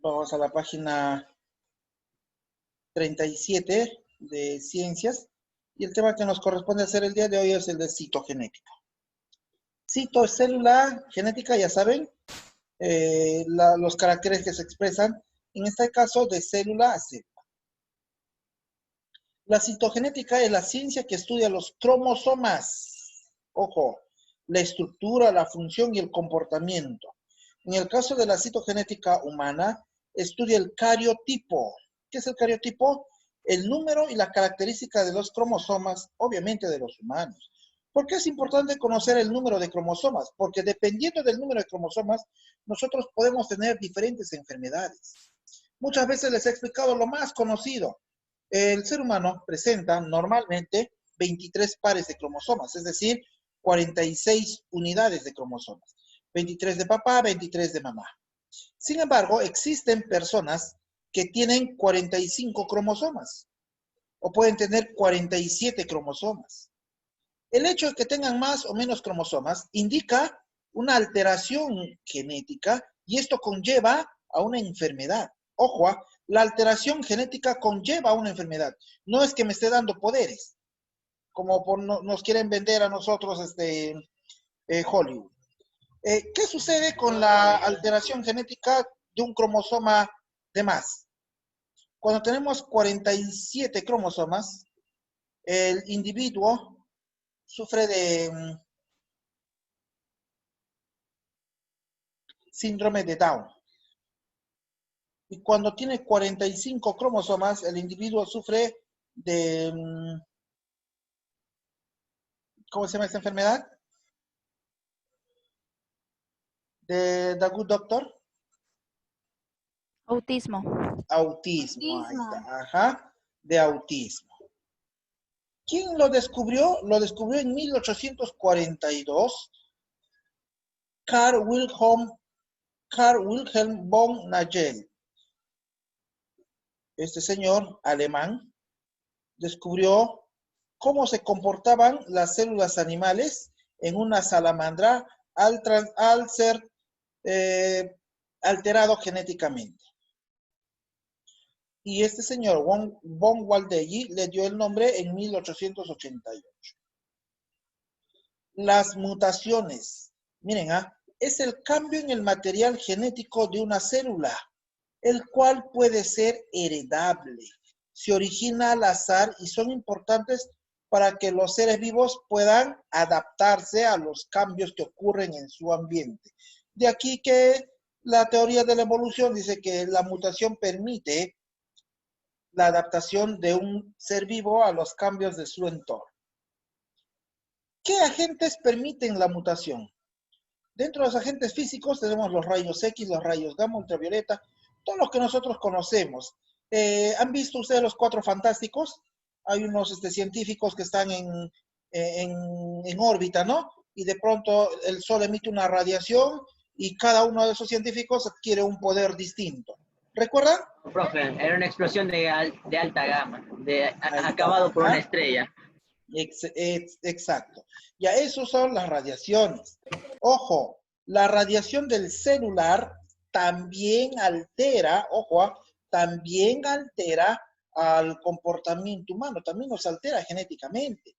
Vamos a la página 37 de Ciencias. Y el tema que nos corresponde hacer el día de hoy es el de citogenética. Cito es célula, genética, ya saben, los caracteres que se expresan, en este caso de célula a célula. La citogenética es la ciencia que estudia los cromosomas. Ojo, la estructura, la función y el comportamiento. En el caso de la citogenética humana, estudia el cariotipo. ¿Qué es el cariotipo? El número y la característica de los cromosomas, obviamente de los humanos. ¿Por qué es importante conocer el número de cromosomas? Porque dependiendo del número de cromosomas, nosotros podemos tener diferentes enfermedades. Muchas veces les he explicado lo más conocido. El ser humano presenta normalmente 23 pares de cromosomas, es decir, 46 unidades de cromosomas. 23 de papá, 23 de mamá. Sin embargo, existen personas que tienen 45 cromosomas o pueden tener 47 cromosomas. El hecho de que tengan más o menos cromosomas indica una alteración genética y esto conlleva a una enfermedad. Ojo, la alteración genética conlleva a una enfermedad. No es que me esté dando poderes, como nos quieren vender a nosotros Hollywood. ¿Qué sucede con la alteración genética de un cromosoma de más? Cuando tenemos 47 cromosomas, el individuo sufre de síndrome de Down. Y cuando tiene 45 cromosomas, el individuo sufre de, ¿cómo se llama esta enfermedad? De The Good Doctor. Autismo. Autismo, ahí está, ajá, de autismo. ¿Quién lo descubrió? Lo descubrió en 1842 Carl Wilhelm von Nagel. Este señor alemán descubrió cómo se comportaban las células animales en una salamandra al ser alterado genéticamente. Y este señor von Waldeggy le dio el nombre en 1888. Las mutaciones, miren, es el cambio en el material genético de una célula, el cual puede ser heredable. Se origina al azar y son importantes para que los seres vivos puedan adaptarse a los cambios que ocurren en su ambiente. De aquí que la teoría de la evolución dice que la mutación permite la adaptación de un ser vivo a los cambios de su entorno. ¿Qué agentes permiten la mutación? Dentro de los agentes físicos tenemos los rayos X, los rayos gamma, ultravioleta, todos los que nosotros conocemos. ¿Han visto ustedes los Cuatro Fantásticos? Hay unos científicos que están en órbita, ¿no? Y de pronto el Sol emite una radiación y cada uno de esos científicos adquiere un poder distinto. ¿Recuerdan? Profe, era una explosión de alta gama, acabado por una estrella. Exacto. Ya, esos son las radiaciones. Ojo, la radiación del celular también altera, ojo, también altera al comportamiento humano, también nos altera genéticamente.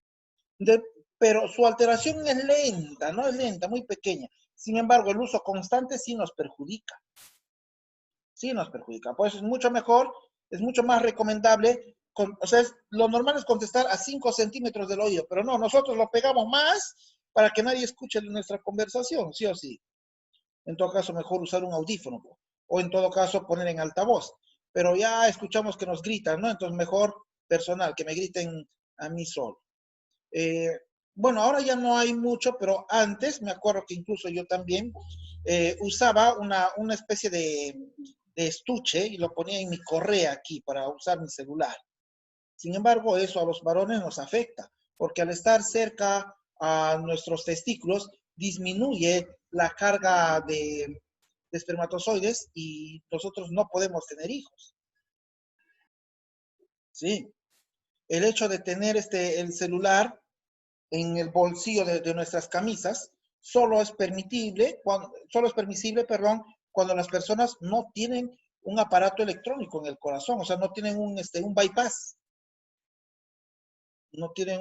Pero su alteración es lenta, no es lenta, muy pequeña. Sin embargo, el uso constante sí nos perjudica. Sí nos perjudica. Por eso es mucho mejor, es mucho más recomendable. O sea, lo normal es contestar a 5 centímetros del oído, pero no, nosotros lo pegamos más para que nadie escuche nuestra conversación, sí o sí. En todo caso, mejor usar un audífono, o en todo caso poner en altavoz. Pero ya escuchamos que nos gritan, ¿no? Entonces mejor personal, que me griten a mí solo. Bueno, ahora ya no hay mucho, pero antes, me acuerdo que incluso yo también usaba una especie de estuche y lo ponía en mi correa aquí para usar mi celular. Sin embargo, eso a los varones nos afecta, porque al estar cerca a nuestros testículos disminuye la carga de espermatozoides y nosotros no podemos tener hijos. Sí. El hecho de tener el celular en el bolsillo de nuestras camisas solo es permisible, cuando las personas no tienen un aparato electrónico en el corazón, o sea, no tienen un bypass, no tienen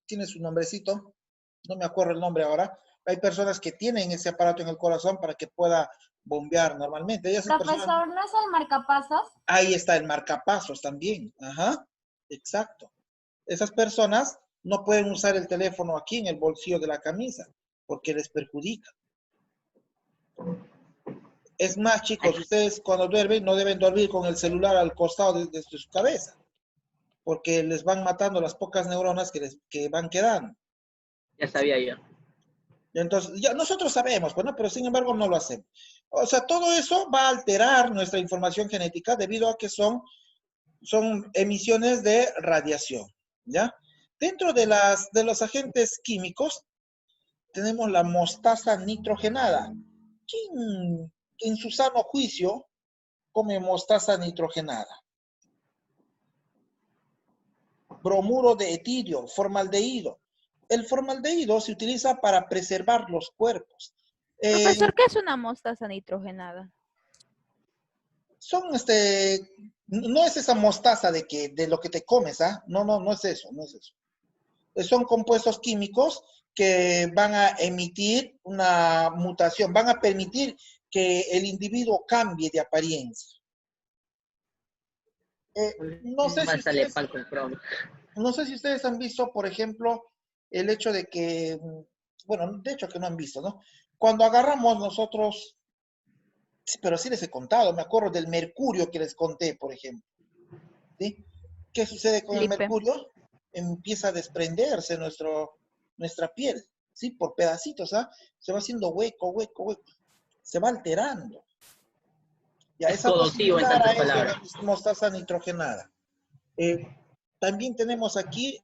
tiene su nombrecito, no me acuerdo el nombre ahora. Hay personas que tienen ese aparato en el corazón para que pueda bombear normalmente. Y esas personas, Profesor, ¿no es el marcapasos? ahí está el marcapasos también, ajá, exacto. Esas personas no pueden usar el teléfono aquí en el bolsillo de la camisa porque les perjudica. Es más, chicos, ustedes cuando duermen no deben dormir con el celular al costado de su cabeza, porque les van matando las pocas neuronas que van quedando. Ya sabía yo. Entonces, ya nosotros sabemos, bueno, pero sin embargo no lo hacemos. O sea, todo eso va a alterar nuestra información genética debido a que son emisiones de radiación, ¿ya? Dentro de los agentes químicos tenemos la mostaza nitrogenada. ¿Quién en su sano juicio come mostaza nitrogenada? Bromuro de etirio, formaldehído. El formaldehído se utiliza para preservar los cuerpos. Profesor, ¿qué es una mostaza nitrogenada? Son no es esa mostaza de lo que te comes, ¿ah? No es eso, no es eso. Son compuestos químicos que van a emitir una mutación, van a permitir que el individuo cambie de apariencia. No sé si ustedes, no sé si ustedes han visto, por ejemplo, el hecho de que, bueno, de hecho que no han visto, ¿no? Cuando agarramos nosotros, pero sí les he contado, me acuerdo del mercurio que les conté, por ejemplo, ¿sí? ¿Qué sucede con el mercurio? Empieza a desprenderse nuestra piel, ¿sí? Por pedacitos, ¿ah? Se va haciendo hueco, hueco, hueco. Se va alterando. Ya, Es es algo corrosivo en similar a tantas eso, palabras. la mostaza nitrogenada. También tenemos aquí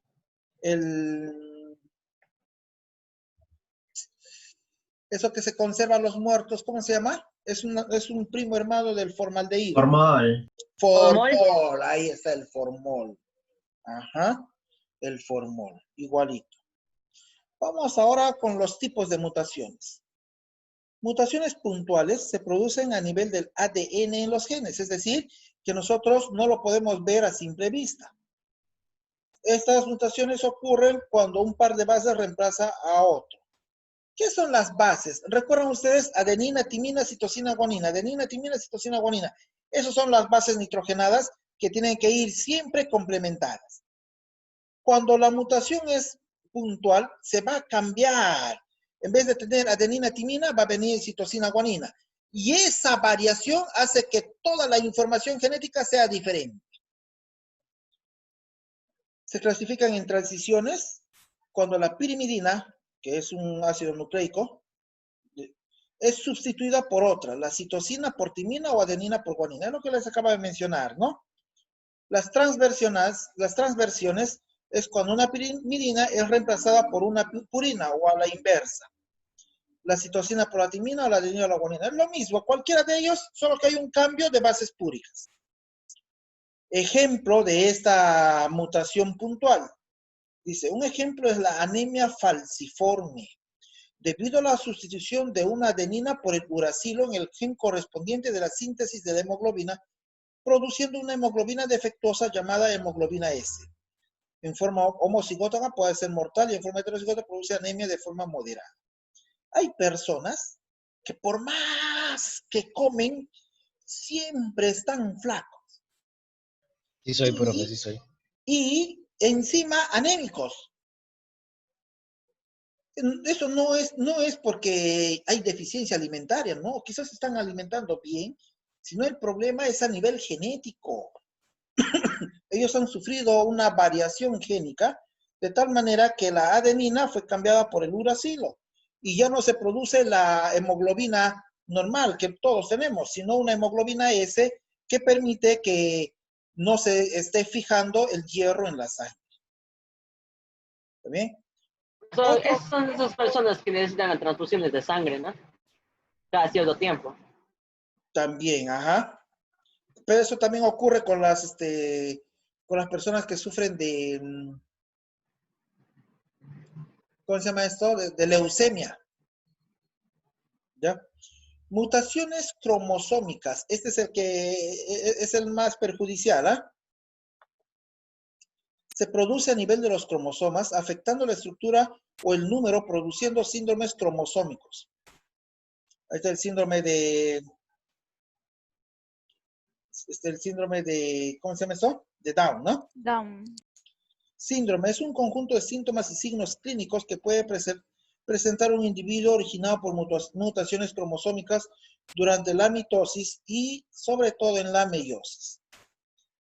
eso que se conserva a los muertos, ¿cómo se llama? Es un primo hermano del formaldehído. Formol. Formol, ahí está el formol. Ajá, el formol, igualito. Vamos ahora con los tipos de mutaciones. Mutaciones puntuales se producen a nivel del ADN en los genes, es decir, que nosotros no lo podemos ver a simple vista. Estas mutaciones ocurren cuando un par de bases reemplaza a otro. ¿Qué son las bases? ¿Recuerdan ustedes? Adenina, timina, citosina, guanina. Adenina, timina, citosina, guanina. Esas son las bases nitrogenadas que tienen que ir siempre complementadas. Cuando la mutación es puntual, se va a cambiar. En vez de tener adenina, timina, va a venir citosina, guanina. Y esa variación hace que toda la información genética sea diferente. Se clasifican en transiciones cuando la pirimidina, que es un ácido nucleico, es sustituida por otra, la citosina por timina o adenina por guanina. Es lo que les acabo de mencionar, ¿no? Las transversiones es cuando una pirimidina es reemplazada por una purina o a la inversa. La citosina por la timina o la adenina o la guanina. Es lo mismo, cualquiera de ellos, solo que hay un cambio de bases púricas. Ejemplo de esta mutación puntual. Dice, un ejemplo es la anemia falciforme, debido a la sustitución de una adenina por el uracilo en el gen correspondiente de la síntesis de la hemoglobina, produciendo una hemoglobina defectuosa llamada hemoglobina S. En forma homocigótica puede ser mortal y en forma heterocigótica produce anemia de forma moderada. Hay personas que por más que comen, siempre están flacos. Sí soy, profe, sí soy. Y encima anémicos. Eso no es porque hay deficiencia alimentaria, ¿no? Quizás se están alimentando bien, sino el problema es a nivel genético. Ellos han sufrido una variación génica de tal manera que la adenina fue cambiada por el uracilo y ya no se produce la hemoglobina normal que todos tenemos, sino una hemoglobina S que permite que no se esté fijando el hierro en la sangre. ¿Está bien? Son esas personas que necesitan transfusiones de sangre, ¿no? Cada cierto tiempo. También, ajá. Pero eso también ocurre con las personas que sufren de, ¿cómo se llama esto? De leucemia. ¿Ya? Mutaciones cromosómicas. Este es el que es el más perjudicial, ¿ah? Se produce a nivel de los cromosomas, afectando la estructura o el número, produciendo síndromes cromosómicos. Ahí está el síndrome de, ¿cómo se llama eso? De Down, ¿no? Down. Síndrome es un conjunto de síntomas y signos clínicos que puede presentar un individuo originado por mutaciones cromosómicas durante la mitosis y sobre todo en la meiosis.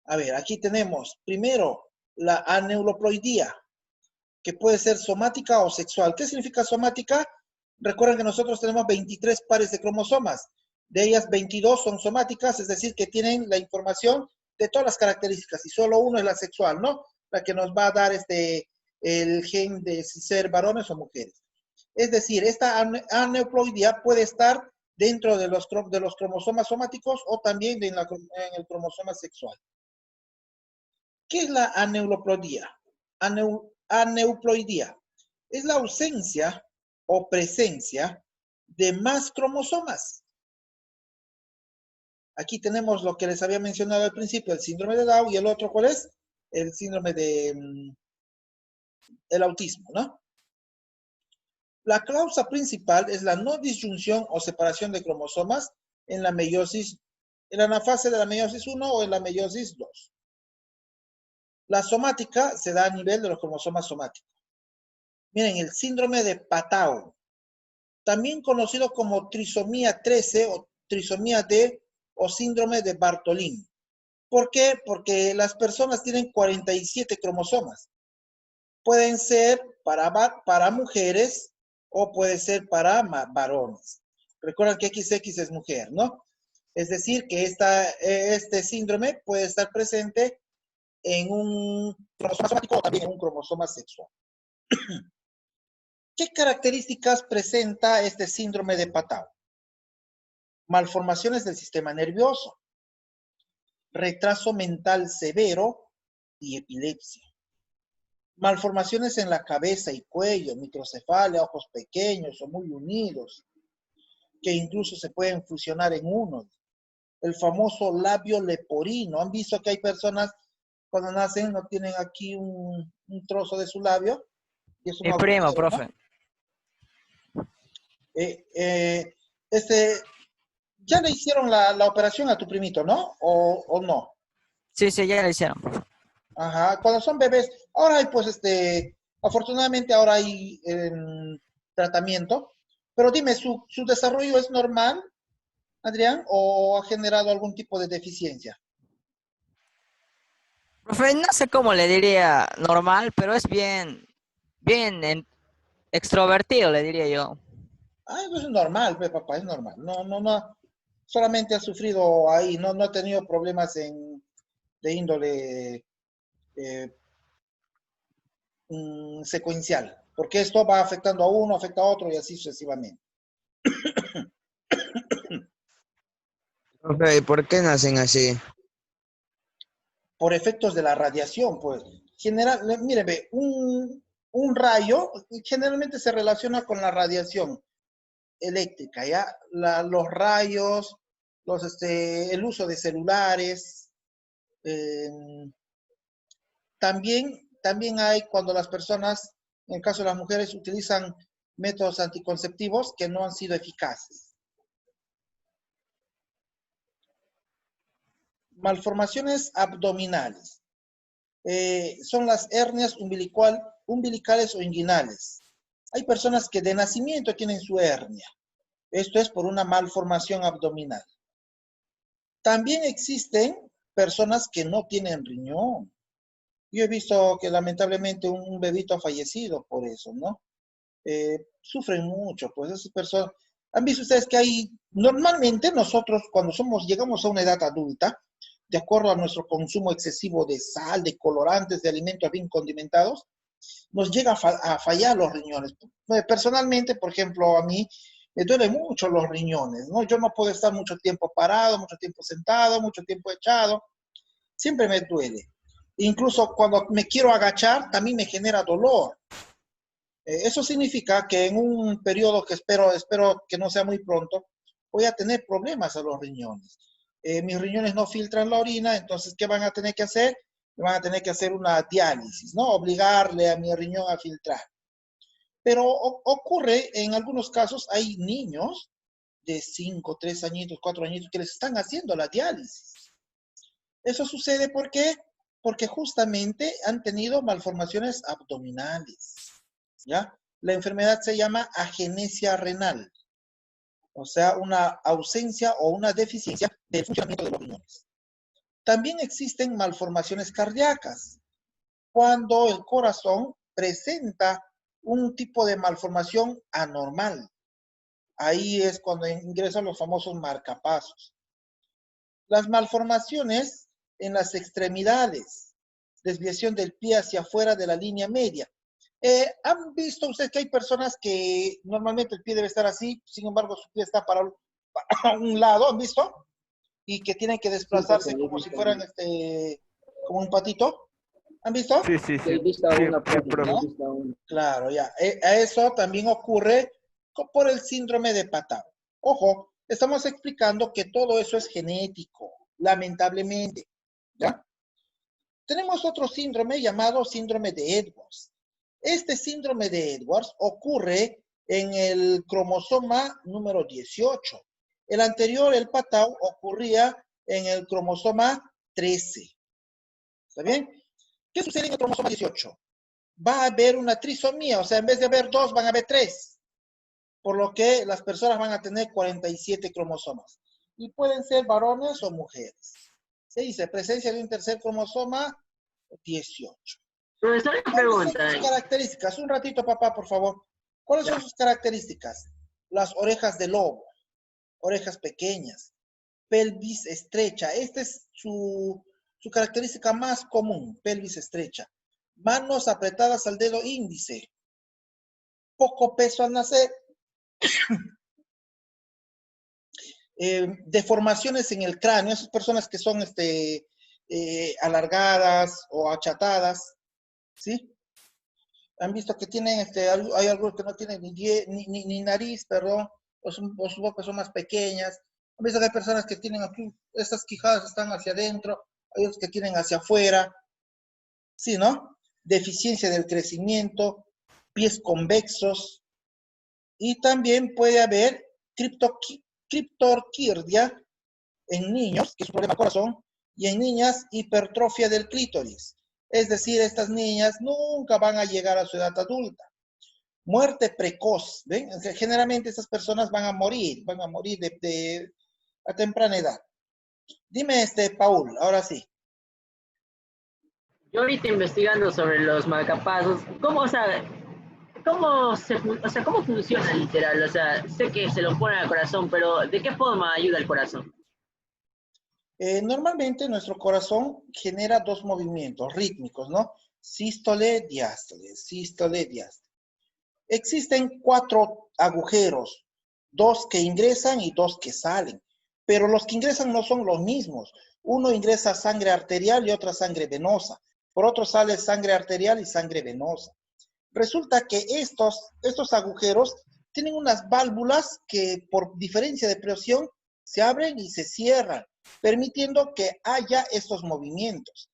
A ver, aquí tenemos primero la aneuploidía, que puede ser somática o sexual. ¿Qué significa somática? Recuerden que nosotros tenemos 23 pares de cromosomas. De ellas 22 son somáticas, es decir, que tienen la información de todas las características y solo uno es la sexual, ¿no? La que nos va a dar el gen de si ser varones o mujeres. Es decir, esta aneuploidía puede estar dentro de los cromosomas somáticos o también en el cromosoma sexual. ¿Qué es la aneuploidía? Aneuploidía es la ausencia o presencia de más cromosomas. Aquí tenemos lo que les había mencionado al principio, el síndrome de Down, y el otro, ¿cuál es? El síndrome del autismo, ¿no? La causa principal es la no disyunción o separación de cromosomas en la meiosis, en la anafase de la meiosis 1 o en la meiosis 2. La somática se da a nivel de los cromosomas somáticos. Miren, el síndrome de Patau, también conocido como trisomía 13 o trisomía D o síndrome de Bartolín. ¿Por qué? Porque las personas tienen 47 cromosomas. Pueden ser para mujeres o puede ser para varones. Recuerden que XX es mujer, ¿no? Es decir, que este síndrome puede estar presente en un cromosoma somático o también en un cromosoma sexual. ¿Qué características presenta este síndrome de Patau? Malformaciones del sistema nervioso, retraso mental severo y epilepsia. Malformaciones en la cabeza y cuello, microcefalia, ojos pequeños o muy unidos, que incluso se pueden fusionar en uno. El famoso labio leporino. ¿Han visto que hay personas cuando nacen no tienen aquí un trozo de su labio? Y es un Mi primo, agujero, profe. ¿no? Ya le hicieron la operación a tu primito, ¿no? ¿O no? Sí, sí, ya lo hicieron, profe. Ajá, cuando son bebés, ahora hay pues afortunadamente ahora hay tratamiento, pero dime, ¿su desarrollo es normal, Adrián, o ha generado algún tipo de deficiencia? Profe, no sé cómo le diría normal, pero es bien extrovertido, le diría yo. Ah, eso es normal, pues, papá, es normal. No, solamente ha sufrido ahí, no ha tenido problemas de índole secuencial, porque esto va afectando a uno, afecta a otro y así sucesivamente. Profe, ¿y por qué nacen así? Por efectos de la radiación, pues. Mire, ve, un rayo generalmente se relaciona con la radiación eléctrica, ¿ya? Los rayos, el uso de celulares, también hay cuando las personas, en el caso de las mujeres, utilizan métodos anticonceptivos que no han sido eficaces. Malformaciones abdominales. Son las hernias umbilicales o inguinales. Hay personas que de nacimiento tienen su hernia. Esto es por una malformación abdominal. También existen personas que no tienen riñón. Yo he visto que lamentablemente un bebito ha fallecido por eso, ¿no? Sufren mucho, pues esas personas. ¿Han visto ustedes que normalmente nosotros cuando llegamos a una edad adulta, de acuerdo a nuestro consumo excesivo de sal, de colorantes, de alimentos bien condimentados, nos llega a fallar los riñones? Personalmente, por ejemplo, a mí me duelen mucho los riñones, ¿no? Yo no puedo estar mucho tiempo parado, mucho tiempo sentado, mucho tiempo echado. Siempre me duele. Incluso cuando me quiero agachar, también me genera dolor. Eso significa que en un periodo que espero que no sea muy pronto, voy a tener problemas a los riñones. Mis riñones no filtran la orina, entonces, ¿qué van a tener que hacer? Van a tener que hacer una diálisis, ¿no? Obligarle a mi riñón a filtrar. Pero ocurre, en algunos casos, hay niños de 5, 3 añitos, 4 añitos que les están haciendo la diálisis. Eso sucede ¿por qué? Porque justamente han tenido malformaciones abdominales, ¿ya? La enfermedad se llama agenesia renal, o sea, una ausencia o una deficiencia del funcionamiento de los riñones. También existen malformaciones cardíacas, cuando el corazón presenta un tipo de malformación anormal. Ahí es cuando ingresan los famosos marcapasos. Las malformaciones en las extremidades, desviación del pie hacia afuera de la línea media. ¿Han visto ustedes que hay personas que normalmente el pie debe estar así, sin embargo su pie está para un lado? ¿Han visto? Y que tienen que desplazarse como si fueran como un patito. ¿Han visto? Sí, sí, sí. He visto Sí, una, sí, profe, profe. he visto una. Claro, ya. A eso también ocurre por el síndrome de Patau. Ojo, estamos explicando que todo eso es genético, lamentablemente, ¿ya? Tenemos otro síndrome llamado síndrome de Edwards. Este síndrome de Edwards ocurre en el cromosoma número 18. El anterior, el Patau, ocurría en el cromosoma 13. ¿Está bien? ¿Qué sucede en el cromosoma 18? Va a haber una trisomía, o sea, en vez de haber 2, van a haber 3. Por lo que las personas van a tener 47 cromosomas. Y pueden ser varones o mujeres. Se dice presencia de un tercer cromosoma, 18. Profesor, una ¿Cuáles son pregunta. sus características? Un ratito, papá, por favor. ¿Cuáles son sus características? Las orejas de lobo, orejas pequeñas, pelvis estrecha. Esta es su característica más común, pelvis estrecha. Manos apretadas al dedo índice. Poco peso al nacer. Deformaciones en el cráneo. Esas personas que son alargadas o achatadas. ¿Sí? Han visto que tienen, hay algunos que no tienen ni nariz, perdón, o sus bocas son más pequeñas. Han visto que hay personas que tienen aquí, estas quijadas están hacia adentro, hay otros que tienen hacia afuera. ¿Sí, no? Deficiencia del crecimiento, pies convexos, y también puede haber criptorquidia en niños, que es un problema del corazón, y en niñas, hipertrofia del clítoris. Es decir, estas niñas nunca van a llegar a su edad adulta. Muerte precoz, ¿ven? O sea, generalmente estas personas van a morir a temprana edad. Dime, Paul, ahora sí. Yo ahorita investigando sobre los marcapasos, ¿cómo, o sea, cómo funciona literal? O sea, sé que se lo ponen al corazón, pero ¿de qué forma ayuda el corazón? Normalmente nuestro corazón genera 2 movimientos rítmicos, ¿no? Sístole, diástole, sístole, diástole. Existen 4 agujeros, 2 que ingresan y 2 que salen, pero los que ingresan no son los mismos. Uno ingresa sangre arterial y otra sangre venosa. Por otro sale sangre arterial y sangre venosa. Resulta que estos agujeros tienen unas válvulas que por diferencia de presión se abren y se cierran, permitiendo que haya estos movimientos.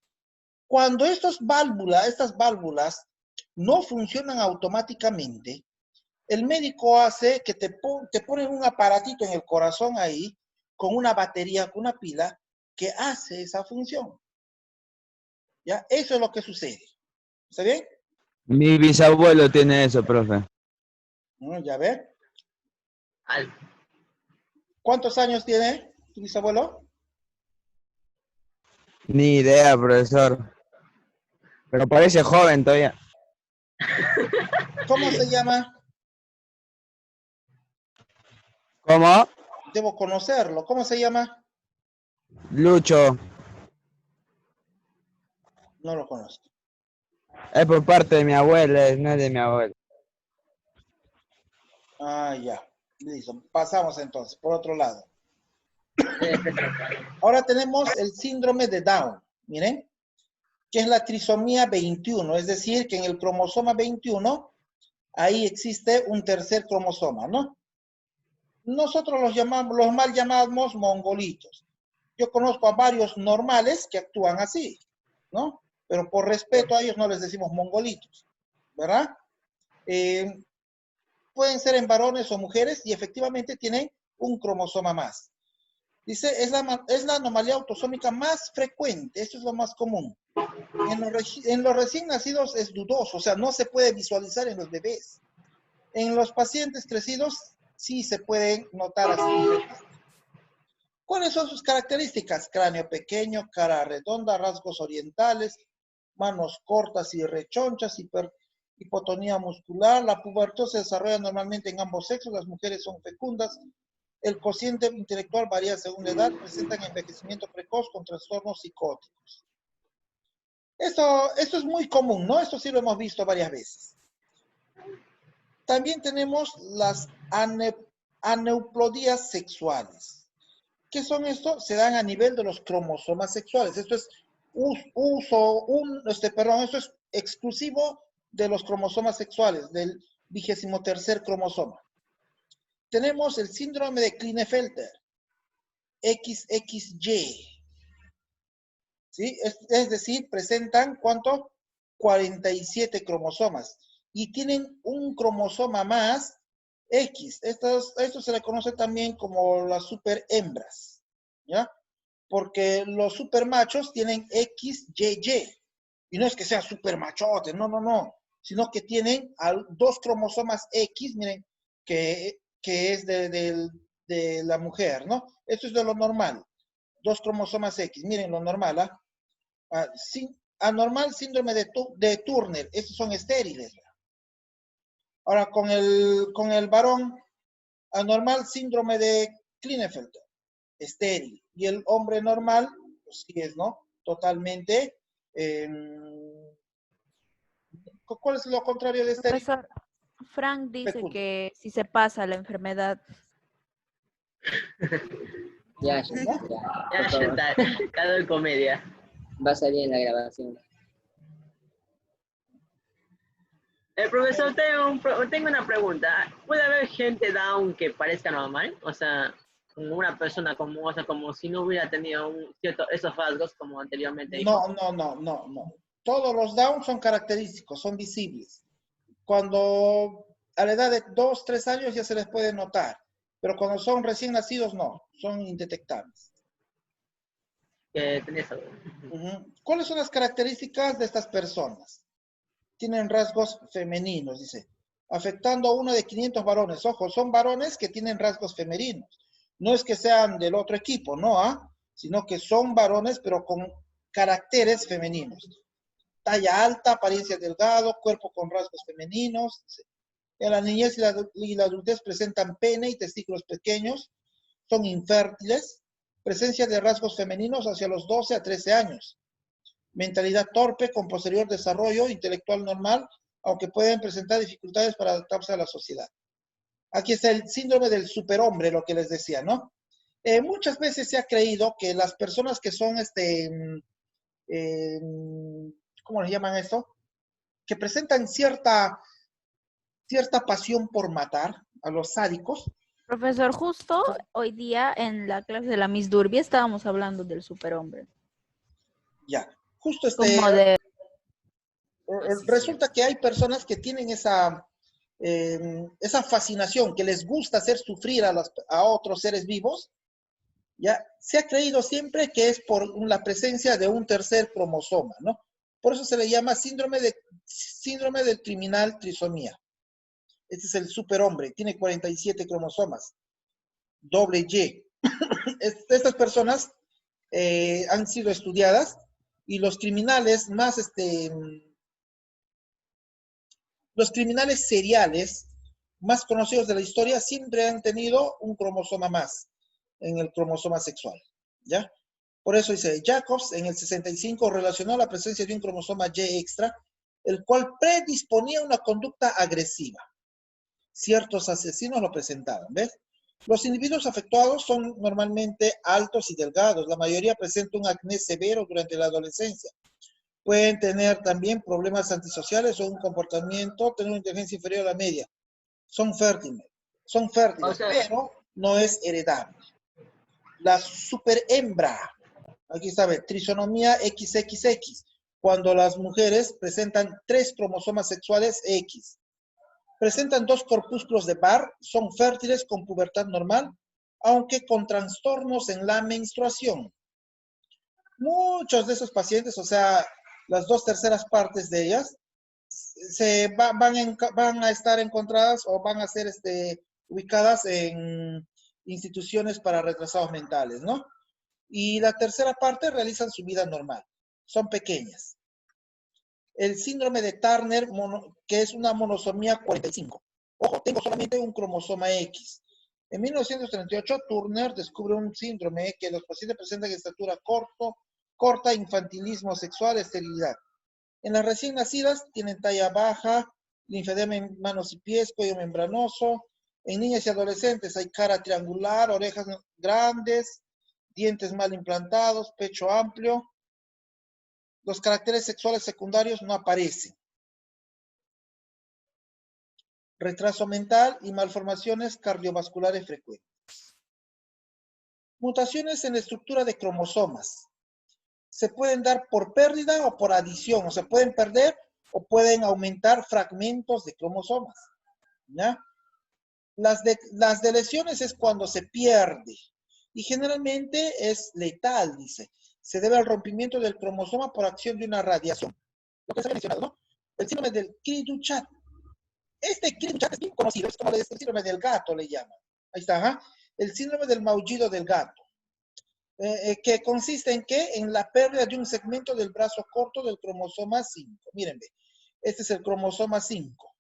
Cuando estas válvulas no funcionan automáticamente, el médico hace que te pone un aparatito en el corazón ahí, con una batería, con una pila, que hace esa función. ¿Ya? Eso es lo que sucede. ¿Está bien? Mi bisabuelo tiene eso, profe. ¿Ya ve? ¿Cuántos años tiene tu bisabuelo? Ni idea, profesor. Pero parece joven todavía. ¿Cómo se llama? ¿Cómo? Debo conocerlo. ¿Cómo se llama? Lucho. No lo conozco. Es por parte de mi abuela, no es de mi abuelo. Ah, ya. Listo. Pasamos entonces, por otro lado. Ahora tenemos el síndrome de Down. Miren, que es la trisomía 21. Es decir, que en el cromosoma 21 ahí existe un tercer cromosoma, ¿no? Nosotros los mal llamamos mongolitos. Yo conozco a varios normales que actúan así, ¿no? Pero por respeto a ellos no les decimos mongolitos, ¿verdad? Pueden ser en varones o mujeres y efectivamente tienen un cromosoma más. Dice, es la anomalía autosómica más frecuente, esto es lo más común. En los recién nacidos es dudoso, o sea, no se puede visualizar en los bebés. En los pacientes crecidos sí se pueden notar así. ¿Cuáles son sus características? Cráneo pequeño, cara redonda, rasgos orientales, manos cortas y rechonchas, hipotonía muscular. La pubertad se desarrolla normalmente en ambos sexos, las mujeres son fecundas. El cociente intelectual varía según la edad, presentan envejecimiento precoz con trastornos psicóticos. Esto es muy común, ¿no? Esto sí lo hemos visto varias veces. También tenemos las aneuploidías sexuales. ¿Qué son esto? Se dan a nivel de los cromosomas sexuales. Esto es esto es exclusivo de los cromosomas sexuales, del 23º cromosoma. Tenemos el síndrome de Klinefelter, XXY. ¿Sí? Es decir, presentan, ¿cuánto? 47 cromosomas. Y tienen un cromosoma más, X. Esto se le conoce también como las superhembras, ¿ya? Porque los supermachos tienen XYY. Y no es que sean supermachotes, no. Sino que tienen dos cromosomas X, miren, que es de la mujer, ¿no? Esto es de lo normal. Dos cromosomas X, miren lo normal, ¿ah? Anormal, síndrome de Turner, estos son estériles. Ahora, con el varón, anormal, síndrome de Klinefelter, estéril. Y el hombre normal, pues sí es, ¿no? Totalmente. ¿Cuál es lo contrario de estéril? Profesor, Frank dice Fecundo. que si se pasa la enfermedad. Ya, ¿No? por favor. Está de comedia. Va a salir en la grabación. Profesor, tengo una pregunta. ¿Puede haber gente down que parezca normal? O sea, como una persona común, o sea, como si no hubiera tenido esos rasgos como anteriormente dijo. No. Todos los Down son característicos, son visibles. Cuando a la edad de 2, 3 años ya se les puede notar, pero cuando son recién nacidos no, son indetectables. Tenés algo. ¿Cuáles son las características de estas personas? Tienen rasgos femeninos, dice, afectando a uno de 500 varones. Ojo, son varones que tienen rasgos femeninos. No es que sean del otro equipo, no, sino que son varones, pero con caracteres femeninos. Talla alta, apariencia delgado, cuerpo con rasgos femeninos. En la niñez y la adultez presentan pene y testículos pequeños, son infértiles, presencia de rasgos femeninos hacia los 12 a 13 años. Mentalidad torpe con posterior desarrollo intelectual normal, aunque pueden presentar dificultades para adaptarse a la sociedad. Aquí está el síndrome del superhombre, lo que les decía, ¿no? Muchas veces se ha creído que las personas que son, ¿cómo les llaman esto? Que presentan cierta pasión por matar a los sádicos. Profesor, justo hoy día en la clase de la Miss Durby estábamos hablando del superhombre. Ya, justo Como de... resulta que hay personas que tienen esa fascinación, que les gusta hacer sufrir a otros seres vivos. Ya se ha creído siempre que es por la presencia de un tercer cromosoma, ¿no? Por eso se le llama síndrome del criminal trisomía. Este es el superhombre, tiene 47 cromosomas, doble Y. Estas personas han sido estudiadas y los criminales más, los criminales seriales más conocidos de la historia siempre han tenido un cromosoma más en el cromosoma sexual, ¿ya? Por eso dice, Jacobs en el 65 relacionó la presencia de un cromosoma Y extra, el cual predisponía una conducta agresiva. Ciertos asesinos lo presentaban, ¿ves? Los individuos afectados son normalmente altos y delgados. La mayoría presenta un acné severo durante la adolescencia. Pueden tener también problemas antisociales o un comportamiento, tener una inteligencia inferior a la media. Son fértiles, O sea, pero no es heredable. La superhembra, aquí está, ve, trisonomía XXX, cuando las mujeres presentan 3 cromosomas sexuales X. Presentan 2 corpúsculos de Barr, son fértiles con pubertad normal, aunque con trastornos en la menstruación. Muchos de esos pacientes, o sea, las 2/3 partes de ellas, van a estar encontradas o van a ser ubicadas en instituciones para retrasados mentales, ¿no? Y la tercera parte realizan su vida normal. Son pequeñas. El síndrome de Turner, que es una monosomía 45. Ojo, tengo solamente un cromosoma X. En 1938, Turner descubre un síndrome que los pacientes presentan estatura corta, infantilismo sexual, esterilidad. En las recién nacidas tienen talla baja, linfedema en manos y pies, cuello membranoso. En niñas y adolescentes hay cara triangular, orejas grandes, dientes mal implantados, pecho amplio. Los caracteres sexuales secundarios no aparecen. Retraso mental y malformaciones cardiovasculares frecuentes. Mutaciones en la estructura de cromosomas. Se pueden dar por pérdida o por adición, o se pueden perder o pueden aumentar fragmentos de cromosomas. ¿Ya? Las de lesiones es cuando se pierde y generalmente es letal, dice. Se debe al rompimiento del cromosoma por acción de una radiación. Lo que se ha mencionado, ¿no? El síndrome del Cri-du-Chat. Este Cri-du-Chat es bien conocido, es como el síndrome del gato, le llaman. Ahí está, ¿ja? El síndrome del maullido del gato. Que consiste en ¿qué? En la pérdida de un segmento del brazo corto del cromosoma 5. Miren, este es el cromosoma 5.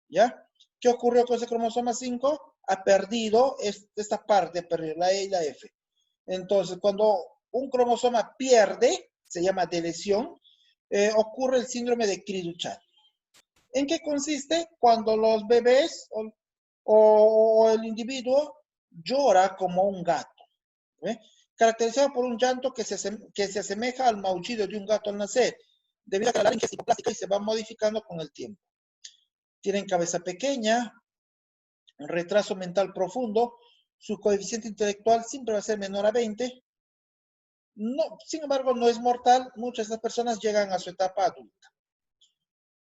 ¿Ya? ¿Qué ocurrió con ese cromosoma 5? Ha perdido esta parte, perdió la E y la F. Entonces, cuando un cromosoma pierde, se llama de lesión, ocurre el síndrome de Cri-du-Chat. ¿En qué consiste? Cuando los bebés o el individuo llora como un gato. ¿Ve? Caracterizado por un llanto que se asemeja al maullido de un gato al nacer, debido a que la laringe es hipoplástica y se va modificando con el tiempo. Tienen cabeza pequeña, un retraso mental profundo, su coeficiente intelectual siempre va a ser menor a 20. No, sin embargo, no es mortal, muchas de estas personas llegan a su etapa adulta.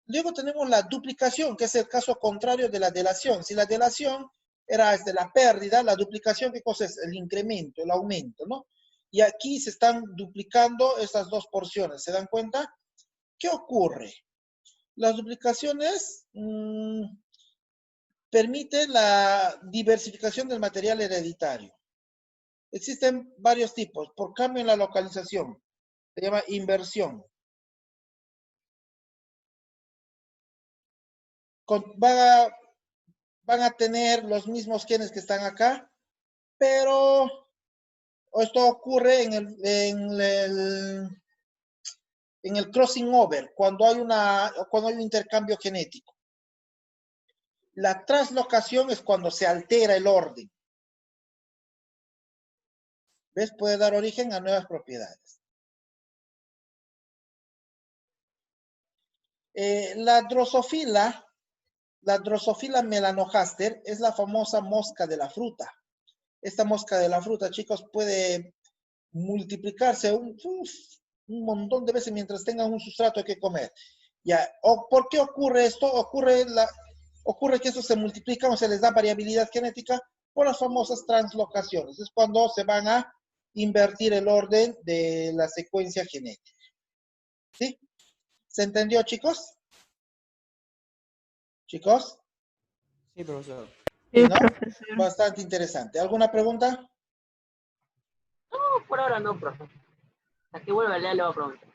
Luego tenemos la duplicación, que es el caso contrario de la delación. Si la delación era la pérdida, la duplicación, ¿qué cosa es? El incremento, el aumento, ¿no? Y aquí se están duplicando estas dos porciones, ¿se dan cuenta? ¿Qué ocurre? Las duplicaciones permiten la diversificación del material hereditario. Existen varios tipos, por cambio en la localización, se llama inversión. Van a tener los mismos genes que están acá, pero esto ocurre en el crossing over, cuando hay un intercambio genético. La translocación es cuando se altera el orden. ¿Ves? Puede dar origen a nuevas propiedades. La drosofila melanogaster es la famosa mosca de la fruta. Esta mosca de la fruta, chicos, puede multiplicarse un montón de veces mientras tengan un sustrato que comer. Ya, ¿por qué ocurre esto? Ocurre que eso se multiplica o se les da variabilidad genética por las famosas translocaciones. Es cuando se van a invertir el orden de la secuencia genética. ¿Sí? ¿Se entendió, chicos? ¿Chicos? Sí, profesor. Sí, Sí, ¿no? profesor. Bastante interesante. ¿Alguna pregunta? no, por ahora no, profe. Hasta que vuelva a leer, le voy a preguntar.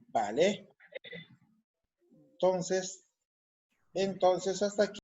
Vale. Entonces, hasta aquí.